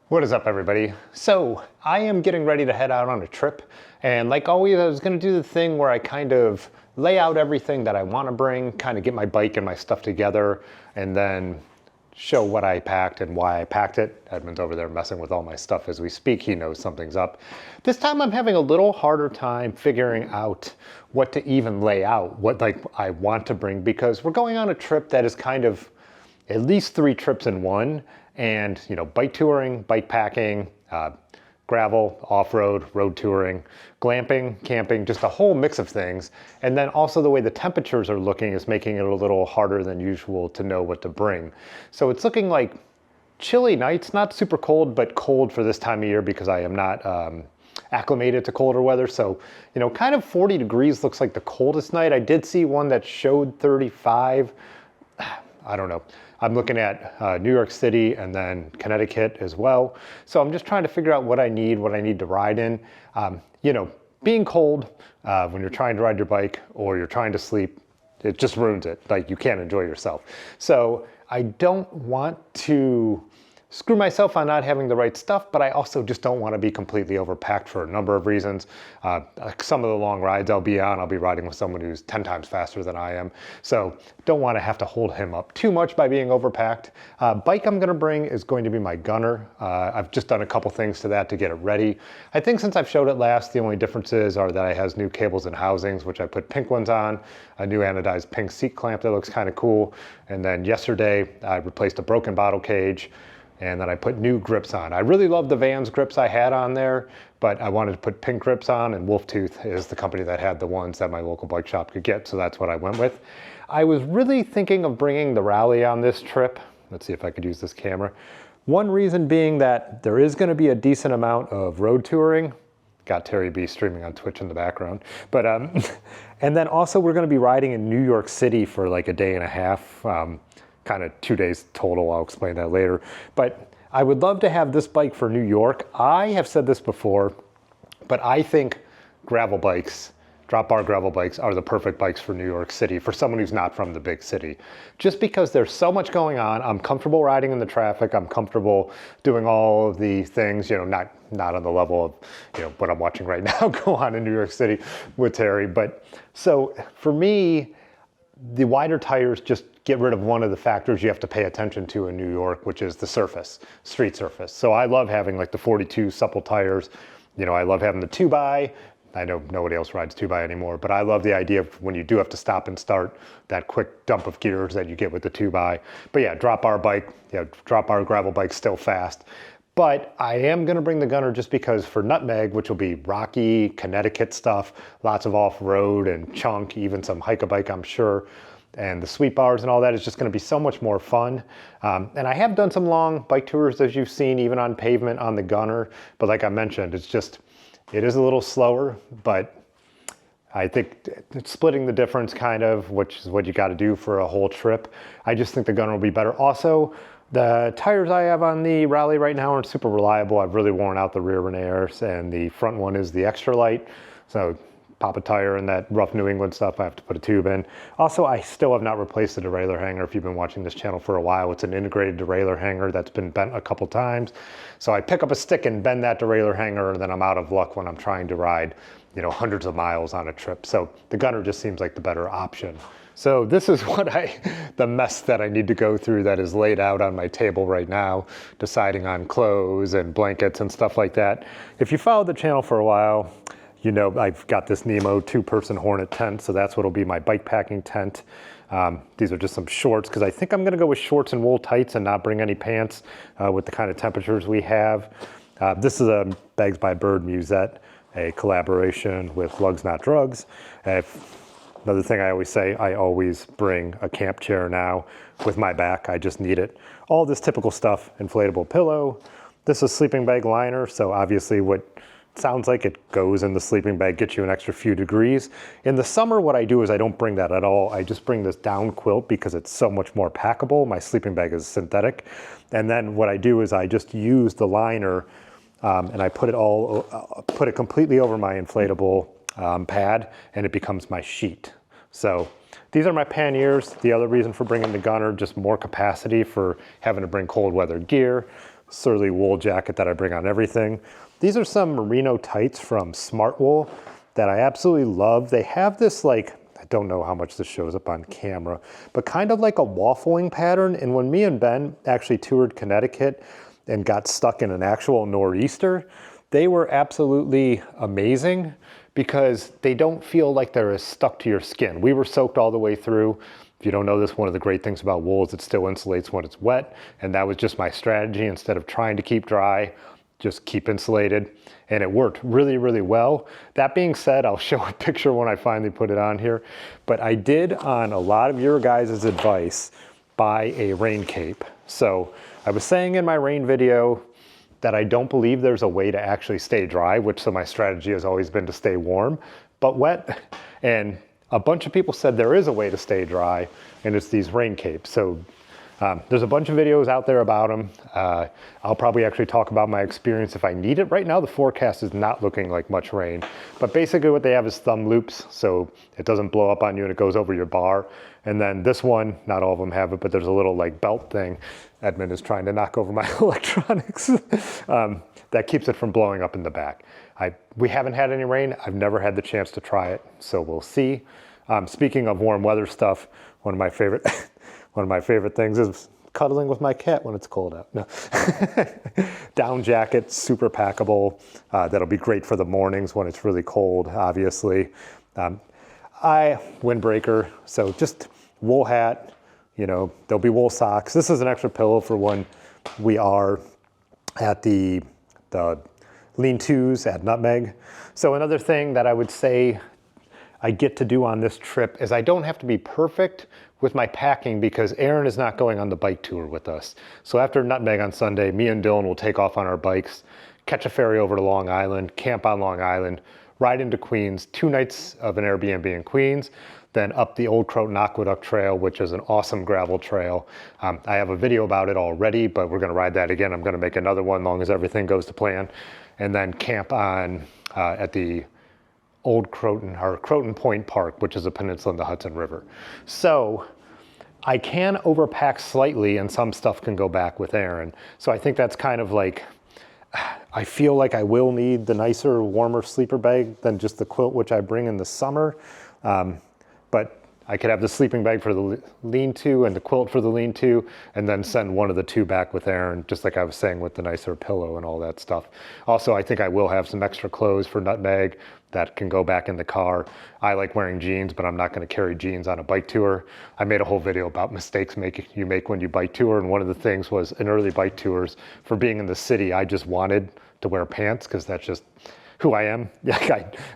What is up, everybody? So I am getting ready to head out on a trip, and like always I was going to do the thing where I kind of lay out everything that I want to bring, kind of get my bike and my stuff together, and then show what I packed and why I packed it. Edmund's over there messing with all my stuff as we speak. He knows something's up. This time I'm having a little harder time figuring out what to even lay out, what I want to bring, because we're going on a trip that is kind of at least 3 trips in one. And, you know, bike touring, bike packing, gravel, off-road, road touring, glamping, camping, just a whole mix of things. And then also the way the temperatures are looking is making it a little harder than usual to know what to bring. So it's looking like chilly nights, not super cold, but cold for this time of year because I am not acclimated to colder weather. So, you know, kind of 40 degrees looks like the coldest night. I did see one that showed 35. I don't know. I'm looking at New York City and then Connecticut as well. So I'm just trying to figure out what I need to ride in. You know, being cold when you're trying to ride your bike or you're trying to sleep, it just ruins it. Like, you can't enjoy yourself. So I don't want to screw myself on not having the right stuff, but I also just don't want to be completely overpacked for a number of reasons. Some of the long rides I'll be on, I'll be riding with someone who's 10 times faster than I am. So don't want to have to hold him up too much by being overpacked. Bike I'm going to bring is going to be my Gunner. I've just done a couple things to that to get it ready. I think since I've showed it last, the only differences are that it has new cables and housings, which I put pink ones on, a new anodized pink seat clamp that looks kind of cool. And then yesterday I replaced a broken bottle cage, and then I put new grips on. I really love the Vans grips I had on there, but I wanted to put pink grips on, and Wolf Tooth is the company that had the ones that my local bike shop could get, so that's what I went with. I was really thinking of bringing the Rally on this trip. Let's see if I could use this camera. One reason being that there is gonna be a decent amount of road touring. Got Terry B streaming on Twitch in the background. But, and then also we're gonna be riding in New York City for like a day and a half. Kind of 2 days total. I'll explain that later. But I would love to have this bike for New York. I have said this before, but I think gravel bikes, drop bar gravel bikes, are the perfect bikes for New York City for someone who's not from the big city. Just because there's so much going on. I'm comfortable riding in the traffic. I'm comfortable doing all of the things, you know, not on the level of, you know, what I'm watching right now go on in New York City with Terry. But so for me, the wider tires just get rid of one of the factors you have to pay attention to in New York, which is the surface, street surface. So I love having like the 42 supple tires. You know, I love having the 2x. I know nobody else rides 2x anymore, but I love the idea of when you do have to stop and start, that quick dump of gears that you get with the 2x. But yeah, drop bar bike, yeah, drop bar gravel bike, still fast. But I am gonna bring the Gunner just because for Nutmeg, which will be rocky, Connecticut stuff, lots of off-road and chunk, even some hike-a-bike, I'm sure, and the sweep bars and all that is just gonna be so much more fun. And I have done some long bike tours, as you've seen, even on pavement on the Gunner. But like I mentioned, it is a little slower, but I think it's splitting the difference kind of, which is what you gotta do for a whole trip. I just think the Gunner will be better. Also, the tires I have on the Rally right now aren't super reliable. I've really worn out the rear Renaires, and the front one is the extra light. So pop a tire in that rough New England stuff, I have to put a tube in. Also, I still have not replaced the derailleur hanger. If you've been watching this channel for a while, it's an integrated derailleur hanger that's been bent a couple times. So I pick up a stick and bend that derailleur hanger, and then I'm out of luck when I'm trying to ride, you know, hundreds of miles on a trip. So the Gunner just seems like the better option. So this is the mess that I need to go through that is laid out on my table right now, deciding on clothes and blankets and stuff like that. If you followed the channel for a while, you know I've got this Nemo 2-person Hornet tent, so that's what'll be my bike packing tent. These are just some shorts, because I think I'm gonna go with shorts and wool tights and not bring any pants with the kind of temperatures we have. This is a Bags by Bird musette, a collaboration with Lugs Not Drugs. Another thing I always say, I always bring a camp chair now with my back. I just need it. All this typical stuff, inflatable pillow. This is sleeping bag liner, so obviously what sounds like it goes in the sleeping bag, gets you an extra few degrees. In the summer, what I do is I don't bring that at all. I just bring this down quilt because it's so much more packable. My sleeping bag is synthetic. And then what I do is I just use the liner and I put it completely over my inflatable pad, and it becomes my sheet. So these are my panniers. The other reason for bringing the Gunner, just more capacity for having to bring cold weather gear. surly wool jacket that I bring on everything. These are some merino tights from Smart Wool that I absolutely love. They have this like, I don't know how much this shows up on camera, but kind of like a waffling pattern. And when me and Ben actually toured Connecticut and got stuck in an actual nor'easter, they were absolutely amazing because they don't feel like they're as stuck to your skin. We were soaked all the way through. If you don't know this, one of the great things about wool is it still insulates when it's wet. And that was just my strategy. Instead of trying to keep dry, just keep insulated. And it worked really, really well. That being said, I'll show a picture when I finally put it on here. But I did, on a lot of your guys' advice, buy a rain cape. So I was saying in my rain video that I don't believe there's a way to actually stay dry, which so my strategy has always been to stay warm, but wet. And a bunch of people said there is a way to stay dry, and it's these rain capes. So there's a bunch of videos out there about them. I'll probably actually talk about my experience if I need it. Right now, the forecast is not looking like much rain, but basically what they have is thumb loops, so it doesn't blow up on you and it goes over your bar. And then this one, not all of them have it, but there's a little like belt thing. Edmund is trying to knock over my electronics. That keeps it from blowing up in the back. We haven't had any rain. I've never had the chance to try it, so we'll see. Speaking of warm weather stuff, one of my favorite things is cuddling with my cat when it's cold out. No. Down jacket, super packable. That'll be great for the mornings when it's really cold, obviously. Windbreaker, so just wool hat, you know, there'll be wool socks. This is an extra pillow for when we are at the lean-tos at Nutmeg. So another thing that I would say I get to do on this trip is I don't have to be perfect with my packing because Aaron is not going on the bike tour with us. So after Nutmeg on Sunday, me and Dylan will take off on our bikes, catch a ferry over to Long Island, camp on Long Island, ride into Queens, 2 nights of an Airbnb in Queens, then up the Old Croton Aqueduct Trail, which is an awesome gravel trail. I have a video about it already, but we're gonna ride that again. I'm gonna make another one as long as everything goes to plan. And then camp on at the Old Croton, or Croton Point Park, which is a peninsula in the Hudson River. So I can overpack slightly and some stuff can go back with Aaron. So I think that's kind of like, I feel like I will need the nicer, warmer sleeper bag than just the quilt, which I bring in the summer. But I could have the sleeping bag for the lean-to and the quilt for the lean-to, and then send one of the 2 back with Aaron, just like I was saying with the nicer pillow and all that stuff. Also, I think I will have some extra clothes for Nutmeg that can go back in the car. I like wearing jeans, but I'm not gonna carry jeans on a bike tour. I made a whole video about mistakes you make when you bike tour, and one of the things was in early bike tours, for being in the city, I just wanted to wear pants because that's just who I am.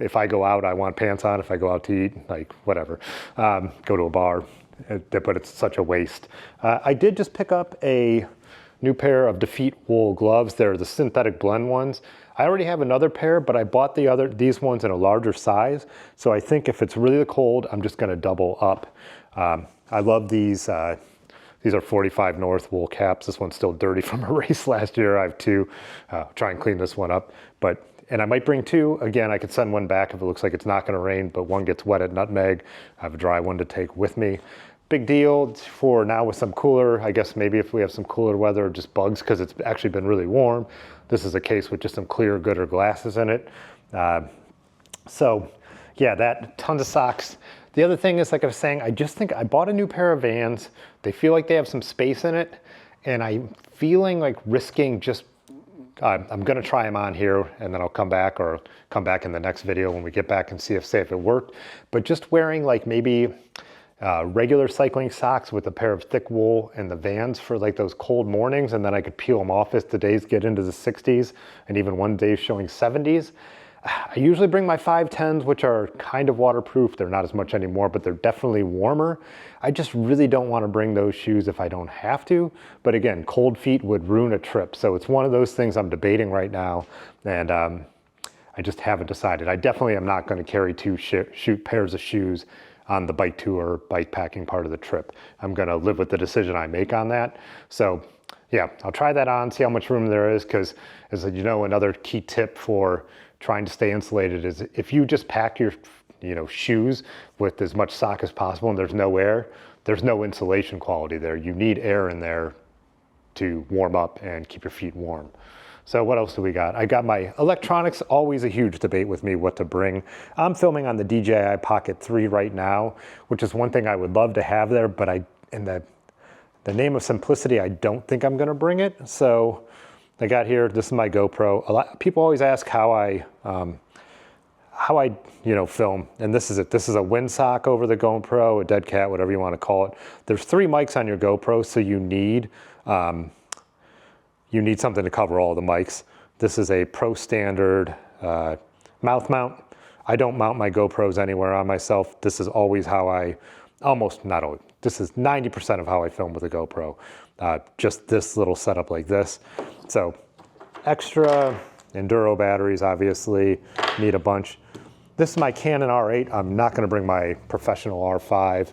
If I go out, I want pants on. If I go out to eat, like whatever, go to a bar, but it's such a waste. I did just pick up a new pair of Defeat wool gloves. They're the synthetic blend ones. I already have another pair, but I bought these ones in a larger size. So I think if it's really cold, I'm just gonna double up. I love these. These are 45 North wool caps. This one's still dirty from a race last year. I have 2. Try and clean this one up. And I might bring 2. Again, I could send one back if it looks like it's not gonna rain, but one gets wet at Nutmeg. I have a dry one to take with me. Big deal for now with some cooler. I guess maybe if we have some cooler weather or just bugs, because it's actually been really warm. This is a case with just some clear, gooder glasses in it. So yeah, tons of socks. The other thing is, like I was saying, I just think I bought a new pair of Vans. They feel like they have some space in it, and I'm feeling like risking just, I'm gonna try them on here and then I'll come back in the next video when we get back and see if it worked. But just wearing like maybe regular cycling socks with a pair of thick wool and the Vans for like those cold mornings, and then I could peel them off as the days get into the 60s and even one day showing 70s. I usually bring my 510s, which are kind of waterproof. They're not as much anymore, but they're definitely warmer. I just really don't want to bring those shoes if I don't have to. But again, cold feet would ruin a trip. So it's one of those things I'm debating right now. And I just haven't decided. I definitely am not going to carry 2 shoot pairs of shoes on the bike tour, bike packing part of the trip. I'm going to live with the decision I make on that. So yeah, I'll try that on, see how much room there is, because as you know, another key tip for trying to stay insulated is if you just pack your shoes with as much sock as possible and there's no air, there's no insulation quality there. You need air in there to warm up and keep your feet warm. So what else do we got? I got my electronics, always a huge debate with me what to bring. I'm filming on the DJI Pocket 3 right now, which is one thing I would love to have there, but in the name of simplicity, I don't think I'm gonna bring it. So I got here, this is my GoPro. People always ask how I film, and this is it. This is a windsock over the GoPro, a dead cat, whatever you want to call it. There's 3 mics on your GoPro, so you need something to cover all the mics. This is a Pro Standard mouth mount. I don't mount my GoPros anywhere on myself. This is always how this is 90% of how I film with a GoPro. Just this little setup like this. So extra Enduro batteries, obviously, need a bunch. This is my Canon R8. I'm not gonna bring my professional R5.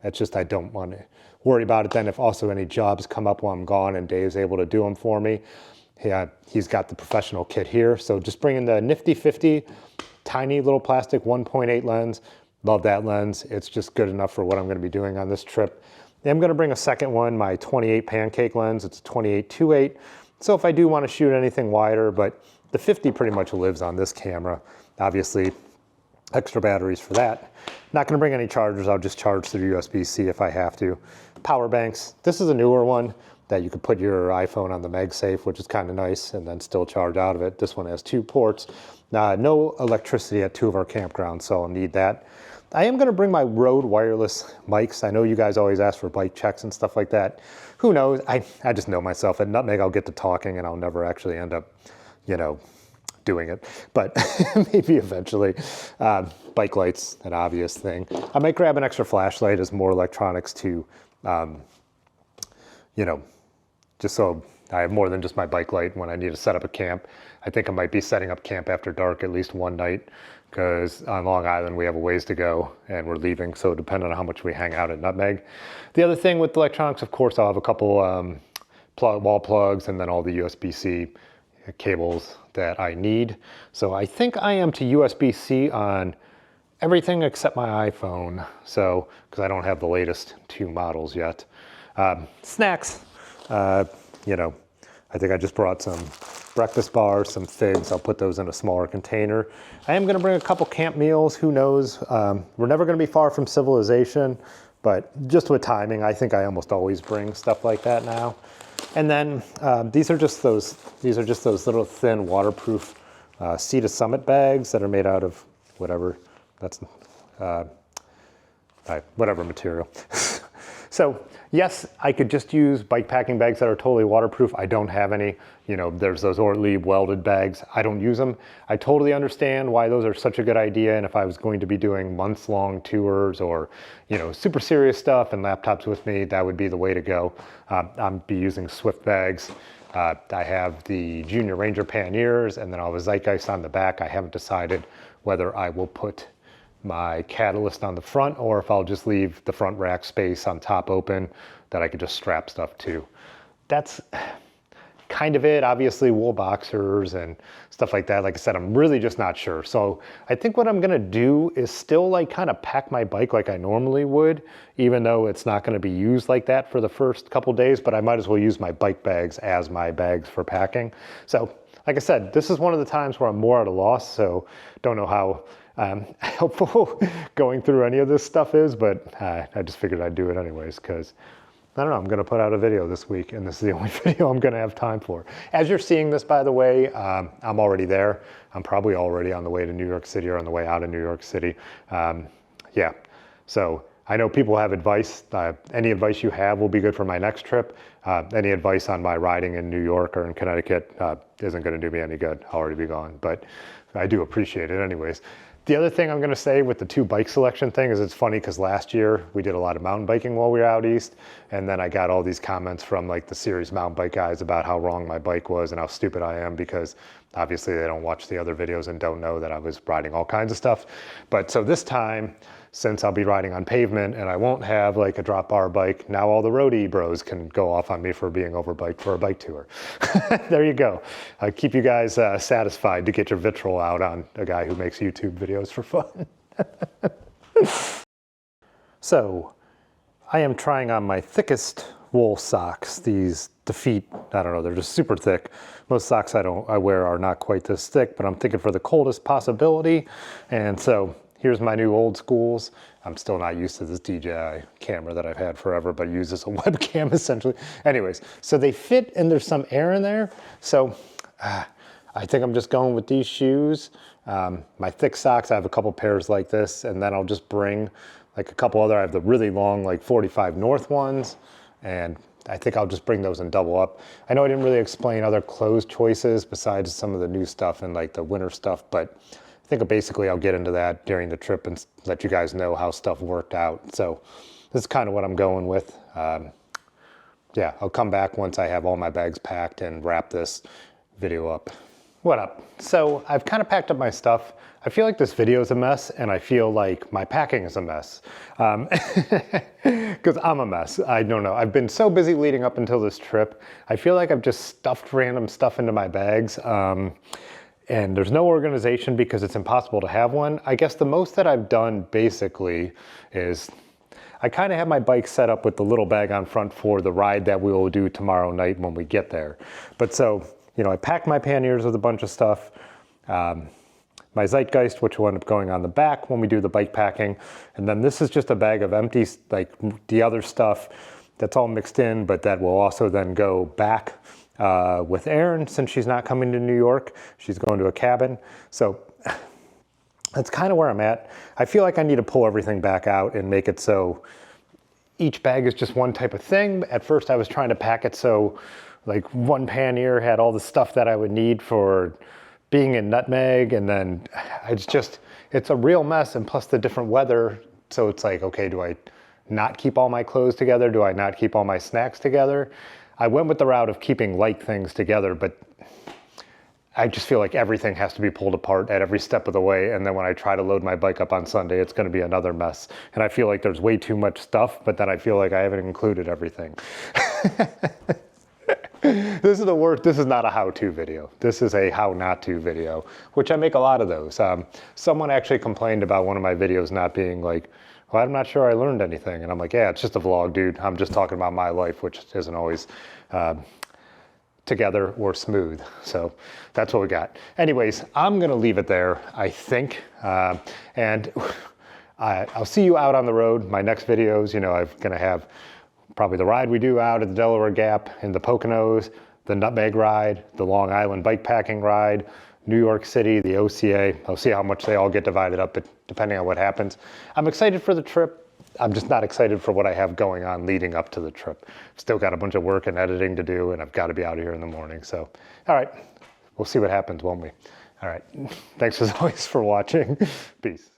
It's just, I don't want to worry about it then if also any jobs come up while I'm gone and Dave's able to do them for me. He's got the professional kit here. So just bringing the nifty 50, tiny little plastic 1.8 lens. Love that lens. It's just good enough for what I'm gonna be doing on this trip. I'm gonna bring a second one, my 28 pancake lens. It's a 28-2.8. So if I do wanna shoot anything wider, but the 50 pretty much lives on this camera. Obviously, extra batteries for that. Not gonna bring any chargers. I'll just charge through USB-C if I have to. Power banks. This is a newer one that you could put your iPhone on the MagSafe, which is kind of nice, and then still charge out of it. This one has 2 ports. No electricity at 2 of our campgrounds, so I'll need that. I am gonna bring my Rode wireless mics. I know you guys always ask for bike checks and stuff like that. Who knows? I just know myself. At Nutmeg, I'll get to talking and I'll never actually end up, doing it. But maybe eventually. Bike light's an obvious thing. I might grab an extra flashlight as more electronics to, just so I have more than just my bike light when I need to set up a camp. I think I might be setting up camp after dark at least one night, because on Long Island we have a ways to go and we're leaving, so depending on how much we hang out at Nutmeg. The other thing with electronics, of course, I'll have a couple wall plugs and then all the USB-C cables that I need. So I think I am to USB-C on everything except my iPhone, so because I don't have the latest 2 models yet. Snacks, I think I just brought some breakfast bars, some figs. I'll put those in a smaller container. I am gonna bring a couple camp meals, who knows? We're never gonna be far from civilization, but just with timing, I think I almost always bring stuff like that now. And then these are just those little thin waterproof Sea to Summit bags that are made out of whatever, whatever material. So yes, I could just use bike packing bags that are totally waterproof. I don't have any. There's those Ortlieb welded bags. I don't use them. I totally understand why those are such a good idea. And if I was going to be doing months-long tours or, super serious stuff and laptops with me, that would be the way to go. I'll be using Swift bags. I have the Junior Ranger panniers, and then I'll have a Zeitgeist on the back. I haven't decided whether I will put my Catalyst on the front or if I'll just leave the front rack space on top open that I could just strap stuff to. That's kind of it. Obviously wool boxers and stuff like that. Like I said, I'm really just not sure. So I think what I'm gonna do is still kind of pack my bike like I normally would, even though it's not gonna be used like that for the first couple days, but I might as well use my bike bags as my bags for packing. So like I said, this is one of the times where I'm more at a loss, so don't know how helpful going through any of this stuff is, but I just figured I'd do it anyways, because I don't know, I'm gonna put out a video this week, and this is the only video I'm gonna have time for. As you're seeing this, by the way, I'm already there. I'm probably already on the way to New York City or on the way out of New York City. Yeah, so I know people have advice. Any advice you have will be good for my next trip. Any advice on my riding in New York or in Connecticut isn't gonna do me any good. I'll already be gone, but I do appreciate it anyways. The other thing I'm gonna say with the 2 bike selection thing is it's funny because last year we did a lot of mountain biking while we were out east, and then I got all these comments from the serious mountain bike guys about how wrong my bike was and how stupid I am, because obviously they don't watch the other videos and don't know that I was riding all kinds of stuff. But so this time, since I'll be riding on pavement and I won't have a drop bar bike, now all the roadie bros can go off on me for being overbiked for a bike tour. There you go. Keep you guys satisfied to get your vitriol out on a guy who makes YouTube videos for fun. So I am trying on my thickest wool socks, these the feet, I don't know, they're just super thick. Most socks I wear are not quite this thick, but I'm thinking for the coldest possibility. And so here's my new old schools. I'm still not used to this DJI camera that I've had forever, but I use as a webcam essentially. Anyways, so they fit and there's some air in there. So I think I'm just going with these shoes. My thick socks, I have a couple pairs like this, and then I'll just bring like a couple other, I have the really long like 45 North ones, and I think I'll just bring those and double up. I know I didn't really explain other clothes choices besides some of the new stuff and like the winter stuff, but I think basically I'll get into that during the trip and let you guys know how stuff worked out. So this is kind of what I'm going with. Yeah, I'll come back once I have all my bags packed and wrap this video up. What up? So I've kind of packed up my stuff. I feel like this video is a mess, and I feel like my packing is a mess. Because I'm a mess. I don't know. I've been so busy leading up until this trip. I feel like I've just stuffed random stuff into my bags. And there's no organization because it's impossible to have one. I guess the most that I've done basically is I kind of have my bike set up with the little bag on front for the ride that we will do tomorrow night when we get there. But so, you know, I packed my panniers with a bunch of stuff. My Zeitgeist, which will end up going on the back when we do the bike packing. And then this is just a bag of empty, like the other stuff that's all mixed in, but that will also then go back with Erin since she's not coming to New York. She's going to a cabin. So that's kind of where I'm at. I feel like I need to pull everything back out and make it so each bag is just one type of thing. At first I was trying to pack it so like one pannier had all the stuff that I would need for being in Nutmeg, and then it's a real mess, and plus the different weather. So it's like, okay, do I not keep all my clothes together? Do I not keep all my snacks together? I went with the route of keeping light things together, but I just feel like everything has to be pulled apart at every step of the way. And then when I try to load my bike up on Sunday, it's going to be another mess. And I feel like there's way too much stuff, but then I feel like I haven't included everything. This is the worst. This is not a how-to video. This is a how not to video, which I make a lot of those. Someone actually complained about one of my videos not being like, well, I'm not sure I learned anything. And I'm like, yeah, it's just a vlog, dude. I'm just talking about my life, which isn't always together or smooth. So that's what we got. Anyways, I'm going to leave it there, I think. And I'll see you out on the road. My next videos, you know, I'm going to have probably the ride we do out at the Delaware Gap in the Poconos, the Nutmeg ride, the Long Island bikepacking ride, New York City, the OCA. I'll see how much they all get divided up, but depending on what happens. I'm excited for the trip. I'm just not excited for what I have going on leading up to the trip. Still got a bunch of work and editing to do, and I've got to be out of here in the morning. So, all right, we'll see what happens, won't we? All right, thanks as always for watching. Peace.